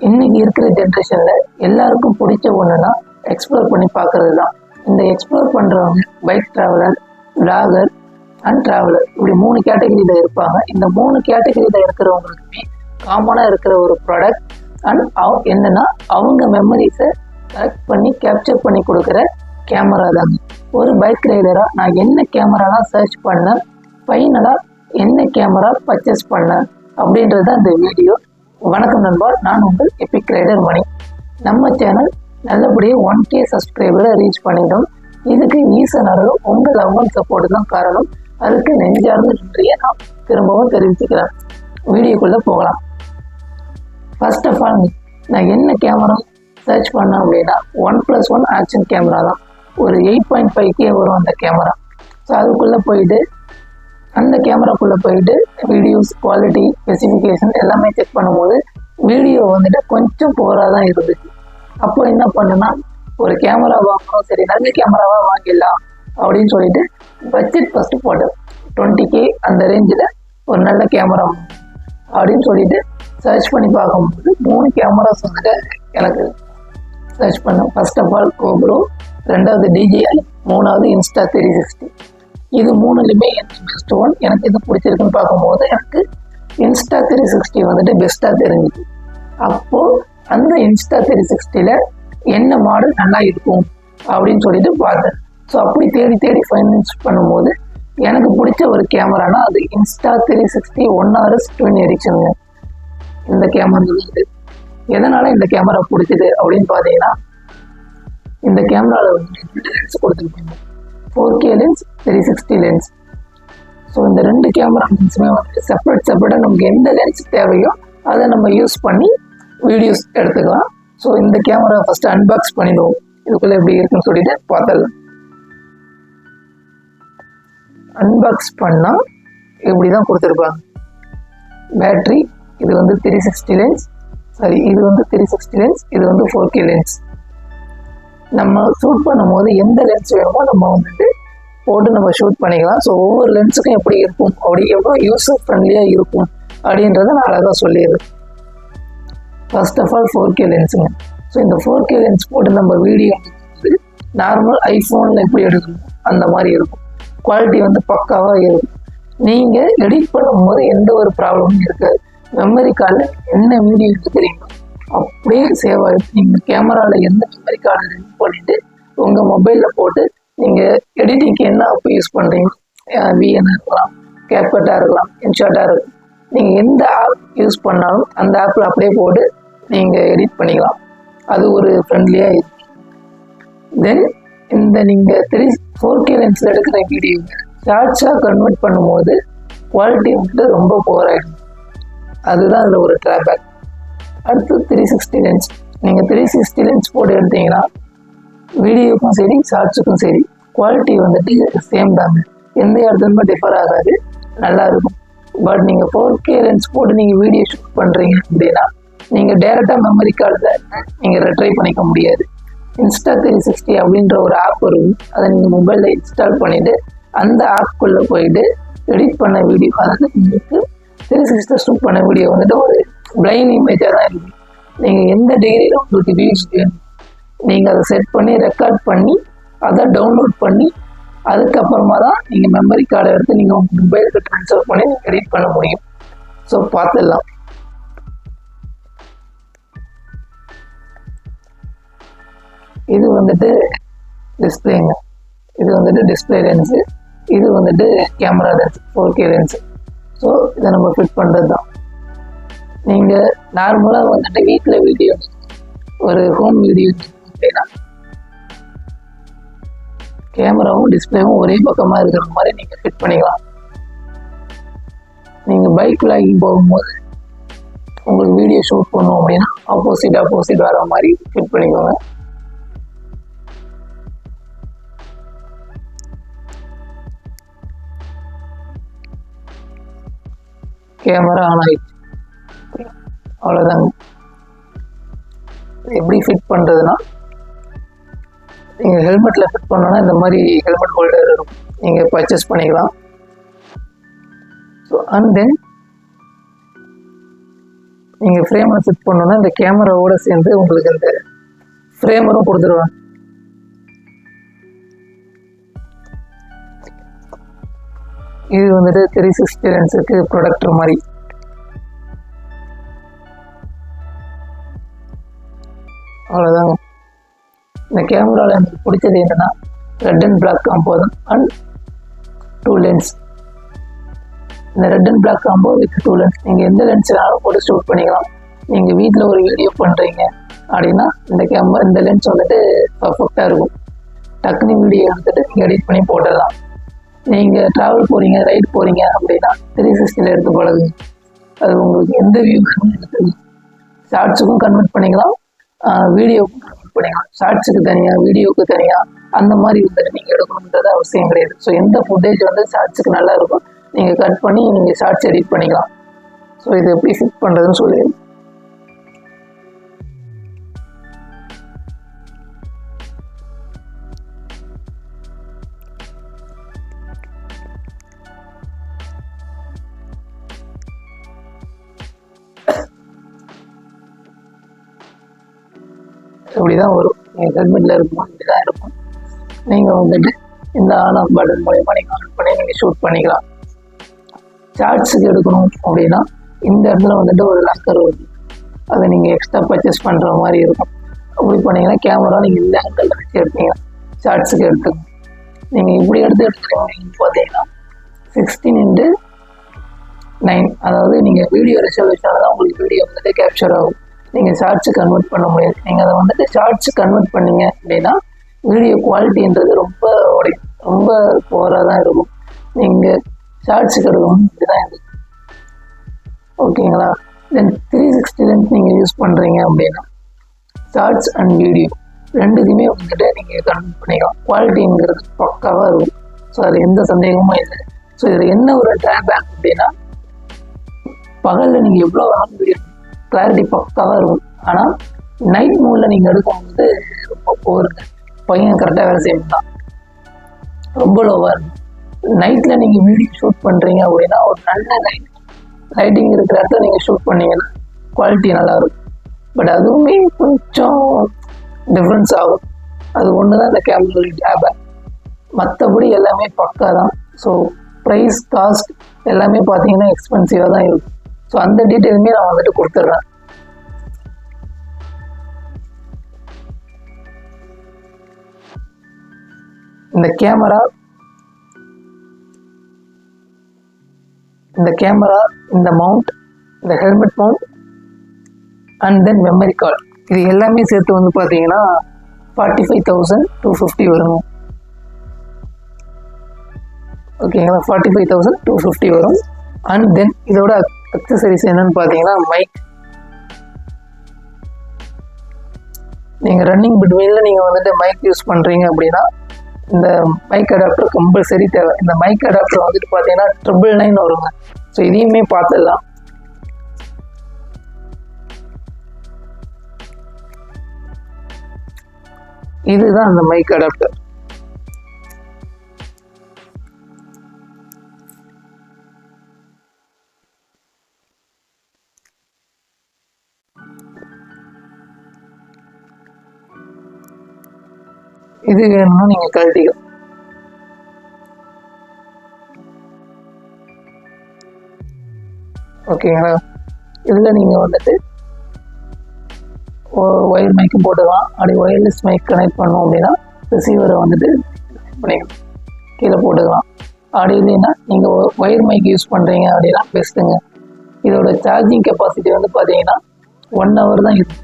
இன்னைக்கு இருக்கிற ஜென்ரேஷனில் எல்லாருக்கும் பிடிச்ச ஒன்றுனா எக்ஸ்ப்ளோர் பண்ணி பார்க்கறது தான். இந்த எக்ஸ்ப்ளோர் பண்ணுறவங்க bike traveller, vlogger and traveller, இப்படி 3 கேட்டகரியில் இருப்பாங்க. இந்த 3 கேட்டகரியில் இருக்கிறவங்களுக்குமே காமனாக இருக்கிற ஒரு ப்ராடக்ட் அண்ட் என்னென்னா அவங்க மெமரிஸை கலெக்ட் பண்ணி கேப்சர் பண்ணி கொடுக்குற கேமரா தாங்க. ஒரு பைக் ரைடராக நான் என்ன கேமராலாம் சர்ச் பண்ணேன், ஃபைனலாக என்ன கேமரா பர்ச்சேஸ் பண்ணேன் அப்படின்றது தான் இந்த வீடியோ. வணக்கம் நண்பா, நான் உங்கள் எபிக் ரைடர் மணி. நம்ம சேனல் நல்லபடியாக 1K சப்ஸ்கிரைபரை ரீச் பண்ணிட்டோம். இதுக்கு ஈசனரும் உங்கள் லவ் அண்ட் சப்போர்ட் தான் காரணம். அதுக்கு நெஞ்சார்ந்த நன்றியை நான் திரும்பவும் தெரிவிச்சுக்கிறேன். வீடியோக்குள்ளே போகலாம். ஃபர்ஸ்ட் ஆஃப் ஆல் நான் என்ன கேமரா சர்ச் பண்ணேன் அப்படின்னா 1+1 ஆக்ஷன் கேமரா தான். ஒரு 8.5K வரும் அந்த கேமரா. ஸோ அதுக்குள்ளே போயிட்டு அந்த கேமராக்குள்ளே போயிட்டு வீடியோஸ் குவாலிட்டி ஸ்பெசிஃபிகேஷன் எல்லாமே செக் பண்ணும்போது வீடியோ வந்துட்டு கொஞ்சம் போராக தான் இருந்துச்சு. அப்போ என்ன பண்ணுன்னா, ஒரு கேமரா வாங்கணும், சரி நல்ல கேமராவாக வாங்கிடலாம் அப்படின்னு சொல்லிட்டு பட்ஜெட் ஃபஸ்ட்டு போட்டேன். 20K அந்த ரேஞ்சில் ஒரு நல்ல கேமரா அப்படின்னு சொல்லிட்டு சர்ச் பண்ணி பார்க்கும்போது 3 கேமராஸ் வந்துட்டு எனக்கு சர்ச் பண்ணேன். ஃபர்ஸ்ட் ஆஃப் ஆல் கோப்ரோ, 2வது DJI, 3வது Insta360. இது 3லையுமே எனக்கு பெஸ்ட் ஒன். எனக்கு இது பிடிச்சிருக்குன்னு பார்க்கும்போது எனக்கு Insta360 வந்துட்டு பெஸ்ட்டாக தெரிஞ்சுது. அப்போது அந்த Insta360ல் என்ன மாடல் நல்லா இருக்கும் அப்படின்னு சொல்லிட்டு பார்த்தேன். ஸோ அப்படி தேடி தேடி ஃபைனான்ஸ் பண்ணும்போது எனக்கு பிடிச்ச ஒரு கேமரானா அது Insta360 1RS ட்வின் எடிஷனுங்க. இந்த கேமரா வந்து எதனால் இந்த கேமரா பிடிச்சிது அப்படின்னு பார்த்தீங்கன்னா, இந்த கேமராவில் வந்து 2 லென்ஸ் கொடுத்துருப்பாங்க. 4K lens, 360 lens. ஸோ இந்த 2 கேமரா லென்ஸுமே வந்து செப்பரேட்டாக நமக்கு எந்த லென்ஸ் தேவையோ அதை நம்ம யூஸ் பண்ணி வீடியோஸ் எடுத்துக்கலாம். ஸோ இந்த கேமரா ஃபஸ்ட்டு அன்பாக்ஸ் பண்ணிடுவோம். இதுக்குள்ளே எப்படி இருக்குன்னு சொல்லிட்டு பார்த்துடலாம். அன்பாக்ஸ் பண்ணால் இப்படி தான் கொடுத்துருப்பாங்க. பேட்ரி, இது வந்து 360 லென்ஸ், இது வந்து 360 லென்ஸ், இது வந்து 4K லென்ஸ். நம்ம ஷூட் பண்ணும்போது எந்த லென்ஸ் வேணுமோ நம்ம வந்துட்டு போட்டு நம்ம ஷூட் பண்ணிக்கலாம். ஸோ ஒவ்வொரு லென்ஸுக்கும் எப்படி இருக்கும், அப்படி எவ்வளோ யூஸர் ஃப்ரெண்ட்லியாக இருக்கும் அப்படின்றத நான் அழகாக சொல்லிடுறேன். ஃபர்ஸ்ட் ஆஃப் ஆல் 4K லென்ஸுங்க. ஸோ இந்த 4K லென்ஸ் போட்டு நம்ம வீடியோ வந்து நார்மல் ஐஃபோனில் எப்படி எடுக்கணும் அந்த மாதிரி இருக்கும். குவாலிட்டி வந்து பக்காவாக இருக்கும். நீங்கள் எடிட் பண்ணும்போது எந்த ஒரு ப்ராப்ளமும் இருக்காது. மெமரி கார்டில் என்ன வீடியோ எடுத்துக்கிறீங்களோ அப்படியே சேவ் ஆகிடும். நீங்கள் கேமராவில் எந்த மெமரி கார்டை ரிமூவ் பண்ணிவிட்டு உங்கள் மொபைலில் போட்டு நீங்கள் எடிட்டிங்க்கு என்ன ஆப் யூஸ் பண்ணுறீங்க, VN இருக்கலாம், கேப்கட்டாக இருக்கலாம், இன்ஷாட்டாக இருக்கலாம், நீங்கள் எந்த ஆப் யூஸ் பண்ணாலும் அந்த ஆப்பில் அப்படியே போட்டு நீங்கள் எடிட் பண்ணிக்கலாம். அது ஒரு ஃப்ரெண்ட்லியாக இருக்கும். தென் இந்த நீங்கள் 4K லென்ஸில் எடுக்கிற வீடியோ ஷார்ட்ஸாக கன்வெர்ட் பண்ணும்போது குவாலிட்டி வந்துட்டு ரொம்ப போராயிடும். அதுதான் அதில் ஒரு ட்ராபேக். அடுத்து 360 லென்ஸ். நீங்கள் 360 லென்ஸ் போட்டு எடுத்தீங்கன்னா வீடியோக்கும் சரி ஷார்ட்ஸுக்கும் சரி குவாலிட்டி வந்துட்டு சேம் தாங்க. எந்த இடத்துலையுமே டிஃபர் ஆகாது, நல்லாயிருக்கும். பட் நீங்கள் 4K லென்ஸ் போட்டு நீங்கள் வீடியோ ஷூட் பண்ணுறீங்க அப்படின்னா நீங்கள் டேரெக்டாக மெமரி கார்டில் நீங்கள் ரெட்ரை பண்ணிக்க முடியாது. Insta360 அப்படின்ற ஒரு ஆப் இருக்கும். அதை நீங்கள் மொபைலில் இன்ஸ்டால் பண்ணிவிட்டு அந்த ஆப்புக்குள்ளே போயிட்டு எடிட் பண்ண வீடியோ, அதாவது உங்களுக்கு 360 ஷூட் பண்ண வீடியோ வந்துட்டு ஒரு பிளைன் இமேஜாக தான் இருக்கும். நீங்கள் எந்த டிகிரியில் உங்களுக்கு வியூஸ் வேணும் நீங்கள் அதை செட் பண்ணி ரெக்கார்ட் பண்ணி அதை டவுன்லோட் பண்ணி அதுக்கப்புறமா தான் நீங்கள் மெமரி கார்டை எடுத்து நீங்கள் உங்கள் மொபைலுக்கு ட்ரான்ஸ்ஃபர் பண்ணி நீங்கள் எடிட் பண்ண முடியும். ஸோ பார்த்துடலாம். இது வந்துட்டு டிஸ்பிளேங்க. இது வந்துட்டு டிஸ்பிளே லென்ஸு, இது வந்துட்டு camera lens 4K lens. So இதை நம்ம ஃபிட் பண்ணுறது தான். நீங்கள் நார்மலாக வந்துட்டு வீட்டில் வீடியோ ஒரு ஹோம் வீடியோ அப்படின்னா கேமராவும் டிஸ்பிளேவும் ஒரே பக்கமாக இருக்கிற மாதிரி நீங்கள் ஃபிட் பண்ணிக்கலாம். நீங்கள் பைக் லாகிங் போகும்போது உங்களுக்கு வீடியோ ஷூட் பண்ணோம் அப்படின்னா ஆப்போசிட் வர மாதிரி ஃபிட் பண்ணிக்கோங்க. கேமரா ஆன் ஆகிடுச்சு, அவ்வளோதாங்க. எப்படி ஃபிட் பண்ணுறதுனா, நீங்கள் ஹெல்மெட்டில் ஃபிட் பண்ணோன்னா இந்த மாதிரி ஹெல்மெட் ஹோல்டர் இருக்கும், நீங்கள் பர்ச்சேஸ் பண்ணிக்கலாம். ஸோ அண்ட் தென் நீங்கள் ஃப்ரேமில் செட் பண்ணணுன்னா இந்த கேமராவோடு சேர்ந்து உங்களுக்கு இந்த ஃப்ரேமரும் கொடுத்துருவாங்க. இது வந்துட்டு 360 லென்ஸுக்கு ப்ரொடக்டர் மாதிரி. அவ்வளோதாங்க. இந்த கேமராவில் எனக்கு பிடிச்சது என்னென்னா ரெட் அண்ட் பிளாக் காம்போ தான் அண்ட் 2 லென்ஸ். இந்த red and black combo with 2 lens. நீங்கள் எந்த லென்ஸ் வேணாலும் போட்டு ஷூட் பண்ணிக்கலாம். நீங்கள் வீட்டில் ஒரு வீடியோ பண்ணுறீங்க அப்படின்னா இந்த லென்ஸ் வந்துட்டு பர்ஃபெக்டாக இருக்கும். டக்குனு வீடியோ எடுத்துகிட்டு நீங்கள் எடிட் பண்ணி போட்டுடலாம். நீங்கள் ட்ராவல் போகிறீங்க, ரைட் போகிறீங்க அப்படின்னா 360 எடுத்து பழகுங்க. அது உங்களுக்கு எந்த வியூ எடுத்துங்க. ஷார்ட்ஸுக்கும் கன்வெர்ட் பண்ணிக்கலாம், வீடியோவுக்கும் கன்வெர்ட் பண்ணிக்கலாம். ஷார்ட்ஸுக்கு தனியாக, வீடியோவுக்கு தனியாக, அந்த மாதிரி வந்துட்டு நீங்கள் எடுக்கணுன்றது அவசியம் கிடையாது. ஸோ எந்த ஃபுட்டேஜ் வந்து ஷார்ட்ஸுக்கு நல்லா இருக்கும் நீங்கள் கட் பண்ணி நீங்கள் ஷார்ட்ஸ் எடிட் பண்ணிக்கலாம். ஸோ இது எப்படி ஃபிட் பண்ணுறதுன்னு சொல்லி இப்படி தான் வரும். நீங்கள் ஹெல்மெட்டில் இருக்கும்போது இப்படி தான் இருக்கும். நீங்கள் வந்துட்டு இந்த ஆன் ஆஃப் பட்டன் மூலயமா நீங்கள் ஆன் பண்ணி நீங்கள் ஷூட் பண்ணிக்கலாம். ஷார்ட்ஸுக்கு எடுக்கணும் அப்படின்னா இந்த இடத்துல வந்துட்டு ஒரு லாக்கர் வருது, அதை நீங்கள் எக்ஸ்ட்ரா பர்ச்சேஸ் பண்ணுற மாதிரி இருக்கும். அப்படி பண்ணிங்கன்னா கேமரா நீங்கள் இந்த ஆங்கிளில் வச்சு எடுத்தீங்கன்னா ஷார்ட்ஸுக்கு எடுத்துக்கணும். நீங்கள் இப்படி எடுத்துக்கிறீங்க பார்த்தீங்கன்னா 16:9, அதாவது நீங்கள் வீடியோ ரெசல்யூஷனில் தான் உங்களுக்கு வீடியோ வந்துட்டு கேப்சர் ஆகும். நீங்கள் ஷார்ட்ஸு கன்வெர்ட் பண்ண முடியாது. நீங்கள் அதை வந்துட்டு ஷார்ட்ஸு கன்வெர்ட் பண்ணீங்க அப்படின்னா வீடியோ குவாலிட்டின்றது ரொம்ப போராக தான் இருக்கும். நீங்கள் ஷார்ட்ஸுக்கு எடுக்கணும் இப்படி தான் இருக்கும். ஓகேங்களா? தென் 360 லென்ஸ் நீங்கள் யூஸ் பண்ணுறீங்க அப்படின்னா ஷார்ட்ஸ் அண்ட் வீடியோ ரெண்டுக்குமே வந்துட்டு நீங்கள் கன்வெர்ட் பண்ணிக்கலாம். குவாலிட்டிங்கிறது பக்காவாக இருக்கும். ஸோ அது எந்த சந்தேகமும் இல்லை. ஸோ இதில் என்ன ஒரு ட்ராபேக் அப்படின்னா பகலில் நீங்கள் எவ்வளோ வேணாலும் வீடியோ கிளாரிட்டி பக்காவாக இருக்கும். ஆனால் நைட் மோடில் நீங்கள் எடுக்கும்போது ரொம்ப போருங்க. பையன் கரெக்டாக வேலை செய்யணும் தான் ரொம்ப லோவாக இருக்கும். நைட்டில் நீங்கள் வீடியோ ஷூட் பண்ணுறீங்க அப்படின்னா ஒரு நல்ல லைட்டிங் இருக்கிற இடத்துல நீங்கள் ஷூட் பண்ணீங்கன்னா குவாலிட்டி நல்லாயிருக்கும். பட் அதுவுமே கொஞ்சம் டிஃப்ரென்ஸ் ஆகும். அது ஒன்று தான் இந்த கேமரா ட்ராபேக். மற்றபடி எல்லாமே பக்கா தான். ஸோ ப்ரைஸ் காஸ்ட் எல்லாமே பார்த்தீங்கன்னா எக்ஸ்பென்சிவாக தான் இருக்கும். ஸோ அந்த டீட்டெயிலுமே நான் வந்துட்டு கொடுத்துட்றேன். இந்த கேமரா, இந்த மவுண்ட், இந்த helmet mount and then memory card, இது எல்லாமே சேர்த்து வந்து பார்த்தீங்கன்னா 45,250 வரும். ஓகேங்களா? 45,250 வரும். அண்ட் தென் இதோட அக்சசரிஸ் என்னன்னு பார்த்தீங்கன்னா மைக். நீங்கள் ரன்னிங் பிட்வீனில் நீங்கள் வந்துட்டு மைக் யூஸ் பண்ணுறீங்க அப்படின்னா இந்த மைக் அடாப்டர் கம்பல்சரி தேவை. இந்த மைக் அடாப்டர் வந்துட்டு பார்த்தீங்கன்னா 999 வருங்க. ஸோ இதையுமே பார்த்துடலாம். இதுதான் அந்த மைக் அடாப்டர். இது வேணும்னா நீங்கள் கழட்டிக்கலாம். ஓகேங்களா? இதில் நீங்கள் வந்துட்டு ஒயர் மைக்கும் போட்டுக்கலாம். அப்படி ஒயர்லெஸ் மைக் கனெக்ட் பண்ணோம் அப்படின்னா ரிசீவரை வந்துட்டு பண்ணிக்கலாம், கீழே போட்டுக்கலாம். அப்படி இல்லைன்னா நீங்கள் ஒயர் மைக் யூஸ் பண்ணுறீங்க அப்படின்னா பெஸ்ட்டுங்க. இதோட சார்ஜிங் கெப்பாசிட்டி வந்து பார்த்தீங்கன்னா 1 hour தான் இருக்கும்.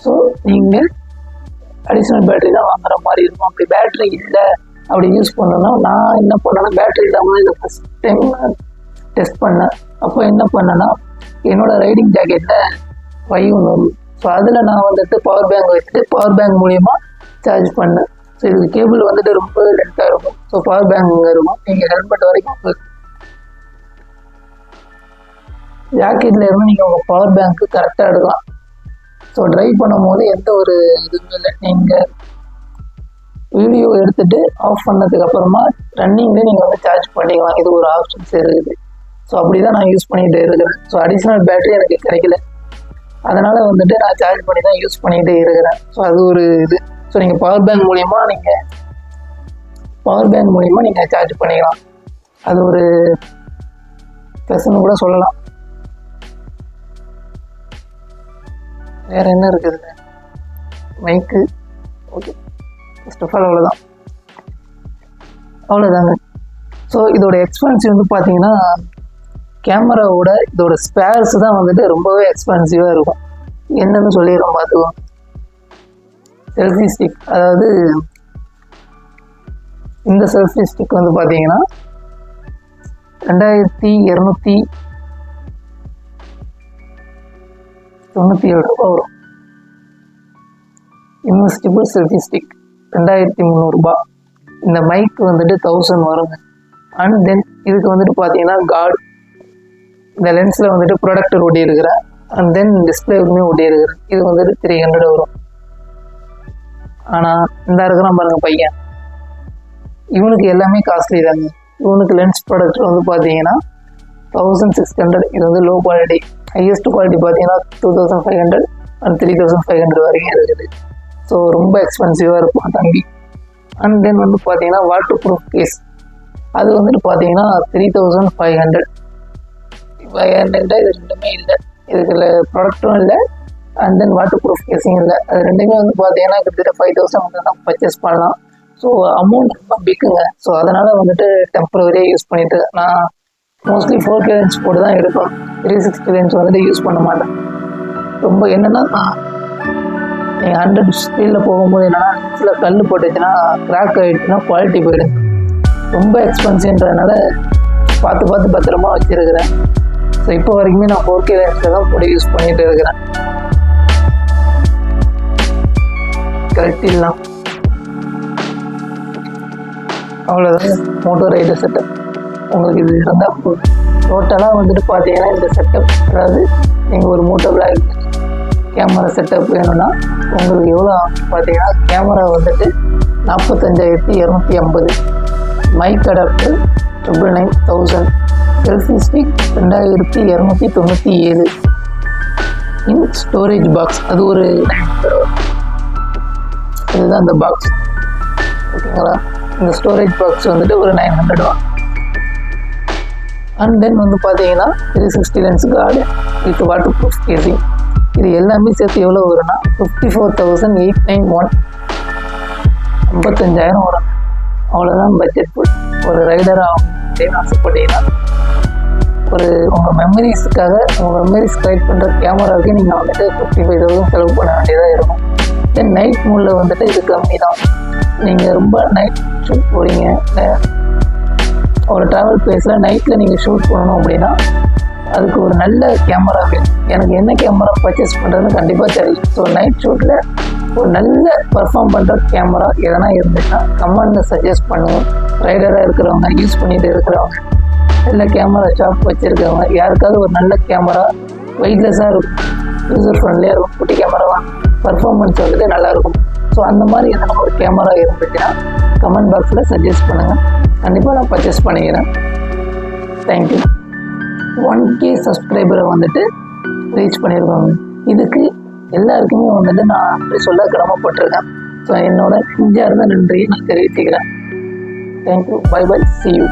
ஸோ நீங்கள் அடிஷ்னல் பேட்டரி தான் வாங்குற மாதிரி இருக்கும். அப்படி பேட்டரி இல்லை அப்படி யூஸ் பண்ணோன்னா நான் என்ன பண்ணேன்னா பேட்டரி இல்லாமல் இதை ஃபஸ்ட் டைம் டெஸ்ட் பண்ணேன். அப்போ என்ன பண்ணேன்னா என்னோடய ரைடிங் ஜாக்கெட்டில் ஒன்று வரும். ஸோ அதில் நான் வந்துட்டு பவர் பேங்க் வச்சுட்டு பவர் பேங்க் மூலிமா சார்ஜ் பண்ணேன். ஸோ இதுக்கு கேபிள் வந்துட்டு ரொம்ப லென்த்தாக இருக்கும். ஸோ பவர் பேங்க் இங்கே இருக்கும். நீங்கள் ஹெல்மெட் வரைக்கும் ஜாக்கெட்டில் இருந்து நீங்கள் உங்கள் பவர் பேங்க்கு கரெக்டாக எடுக்கலாம். ஸோ ட்ரைவ் பண்ணும் போது எந்த ஒரு இதுவுமே இல்லை. நீங்கள் வீடியோ எடுத்துகிட்டு ஆஃப் பண்ணதுக்கு அப்புறமா ரன்னிங்லேயே நீங்கள் வந்து சார்ஜ் பண்ணிக்கலாம். இது ஒரு ஆப்ஷன்ஸ் இருக்குது. ஸோ அப்படி தான் நான் யூஸ் பண்ணிகிட்டு இருக்கிறேன். ஸோ அடிஷ்னல் பேட்டரி எனக்கு கிடைக்கல. அதனால் வந்துட்டு நான் சார்ஜ் பண்ணி தான் யூஸ் பண்ணிகிட்டே இருக்கிறேன். ஸோ அது ஒரு இது. ஸோ நீங்கள் பவர் பேங்க் மூலிமா நீங்கள் சார்ஜ் பண்ணிக்கலாம். அது ஒரு ப்ளஸ்ன்னு கூட சொல்லலாம். வேறு என்ன இருக்குது? மைக்கு. ஓகே, ஃபர்ஸ்ட் ஆஃப் ஆல் அவ்வளோதாங்க. ஸோ இதோட எக்ஸ்பென்சிவ் வந்து பார்த்தீங்கன்னா கேமராவோட இதோட ஸ்பேர்ஸ் தான் வந்துட்டு ரொம்பவே எக்ஸ்பென்சிவாக இருக்கும். என்னன்னு சொல்லிடுறோம் பார்த்துக்கோங்க. செல்ஃபி ஸ்டிக், அதாவது இந்த செல்ஃபி ஸ்டிக் வந்து பார்த்தீங்கன்னா 2297 ரூபா வரும். இன்வெஸ்டிபிள் செல்ஃபி ஸ்டிக் 2300 ரூபா. இந்த மைக் வந்துட்டு 1000 வருங்க. அண்ட் தென் இதுக்கு வந்துட்டு பார்த்தீங்கன்னா கார்டு, இந்த லென்ஸில் வந்துட்டு ப்ரொடக்டர் ஒட்டி இருக்கிறேன். அண்ட் தென் டிஸ்பிளேவுக்குமே ஒட்டி இருக்கிறேன். இது வந்துட்டு 300 வரும். ஆனால் இந்த இருக்கிறான் பாருங்க பையன், இவனுக்கு எல்லாமே காஸ்ட்லி தாங்க. இவனுக்கு லென்ஸ் ப்ரொடக்டர் வந்து பார்த்தீங்கன்னா 1600. இது வந்து லோ குவாலிட்டி. ஹையஸ்ட் குவாலிட்டி பார்த்தீங்கன்னா 2500 அண்ட் 3500 வரைக்கும் இருக்குது. ஸோ ரொம்ப எக்ஸ்பென்சிவாக இருக்கும் தம்பி. அண்ட் தென் வந்து பார்த்தீங்கன்னா வாட்டர் ப்ரூஃப் கேஸ், அது வந்துட்டு பார்த்தீங்கன்னா 3500. இது ரெண்டுமே இல்லை. இதுக்கு ப்ராடக்ட்டும் இல்லை, and then water proof guessing இல்லை. அது ரெண்டுமே வந்து பார்த்தீங்கன்னா கிட்டத்தட்ட 5000 வந்து தான் பர்ச்சேஸ் பண்ணலாம். ஸோ அமௌண்ட் ரொம்ப பிக்குங்க. ஸோ அதனால் வந்துட்டு டெம்பரவரியாக யூஸ் பண்ணிட்டு நான் மோஸ்ட்லி 4K லென்ஸ் போட்டு தான் எடுப்பேன். 360 லென்ஸ் வந்துட்டு யூஸ் பண்ண மாட்டேன். ரொம்ப என்னென்னா நீங்கள் 100 ஸ்பீடில் போகும்போது என்னென்னா லென்ஸில் கல் போட்டுச்சுன்னா கிராக் ஆகிடுச்சுன்னா குவாலிட்டி போயிடுங்க. ரொம்ப எக்ஸ்பென்சிவ்ன்றதுனால பார்த்து பத்திரமா வச்சுருக்கிறேன். ஸோ இப்போ வரைக்குமே நான் 4K லென்ஸில் தான் போட்டு யூஸ் பண்ணிகிட்டு இருக்கிறேன். கரெக்டில்லாம் அவ்வளோதான் மோட்டோ ரைடர் செட்டப். உங்களுக்கு இது இருந்தால் போதும். டோட்டலாக வந்துட்டு பார்த்தீங்கன்னா இந்த செட்டப், அதாவது நீங்கள் ஒரு மோட்டோ பிளாக் கேமரா செட்டப் வேணும்னா உங்களுக்கு எவ்வளோ பார்த்தீங்கன்னா கேமரா வந்துட்டு 45,250, மைக் அடாப்டர் 999,000, செல்ஃபி ஸ்டிக் 2297, இன் ஸ்டோரேஜ் பாக்ஸ் அது ஒரு 900. இதுதான் அந்த பாக்ஸ், ஓகேங்களா? இந்த ஸ்டோரேஜ் பாக்ஸ் வந்துட்டு ஒரு 900. அண்ட் தென் வந்து பார்த்தீங்கன்னா 360 lens guard with water proof casing. இது எல்லாமே சேர்த்து எவ்வளோ வரும்னா 54,891, 55,000 வரும். அவ்வளோதான் பட்ஜெட் ஃபுல். ஒரு ரைடர் ஆகும் அப்படின்னு ஆசைப்பட்டீங்கன்னா ஒரு உங்கள் மெமரிஸ்க்காக உங்கள் மெமரிஸ் கிரியேட் பண்ணுற கேமராவுக்கு நீங்கள் வந்துட்டு 55,000 செலவு பண்ண வேண்டியதாக இருக்கும். தென் நைட் மூடில் வந்துட்டு இது கம்மி தான். நீங்கள் ரொம்ப நைட் ஷூட் போகிறீங்க, ஒரு ட்ராவல் பிளேஸில் நைட்டில் நீங்கள் ஷூட் பண்ணணும் அப்படின்னா அதுக்கு ஒரு நல்ல கேமரா வேணும். எனக்கு என்ன கேமரா பர்ச்சேஸ் பண்ணுறதுன்னு கண்டிப்பாக தெரியும். ஸோ நைட் ஷூட்டில் ஒரு நல்ல பர்ஃபார்ம் பண்ணுற கேமரா எதனா இருந்துச்சுன்னா கமெண்டில் சஜஸ்ட் பண்ணுங்கள். ரைடராக இருக்கிறவங்க, யூஸ் பண்ணிகிட்டு இருக்கிறவங்க, நல்ல கேமரா ஷாப் வச்சுருக்கவங்க, யாருக்காவது ஒரு நல்ல கேமரா வெயிட்லெஸ்ஸாக இருக்கும், யூசர் ஃப்ரெண்ட்லியாக இருக்கும், குட்டி கேமராவாக பர்ஃபார்மன்ஸ் வந்துட்டு நல்லாயிருக்கும். ஸோ அந்த மாதிரி எதனா ஒரு கேமரா இருந்துச்சுன்னா கமெண்ட் பாக்ஸில் சஜஸ்ட் பண்ணுங்கள். கண்டிப்பாக நான் பர்ச்சேஸ் பண்ணிக்கிறேன். தேங்க்யூ. 1K சப்ஸ்கிரைபரை வந்துட்டு ரீச் பண்ணியிருக்காங்க. இதுக்கு எல்லாருக்குமே வந்துட்டு நான் நன்றி சொல்ல கடமைப்பட்டிருக்கேன். ஸோ என்னோட நெஞ்சார்ந்த நன்றியை நான் தெரிவிச்சுக்கிறேன். Thank you. Bye bye. See you.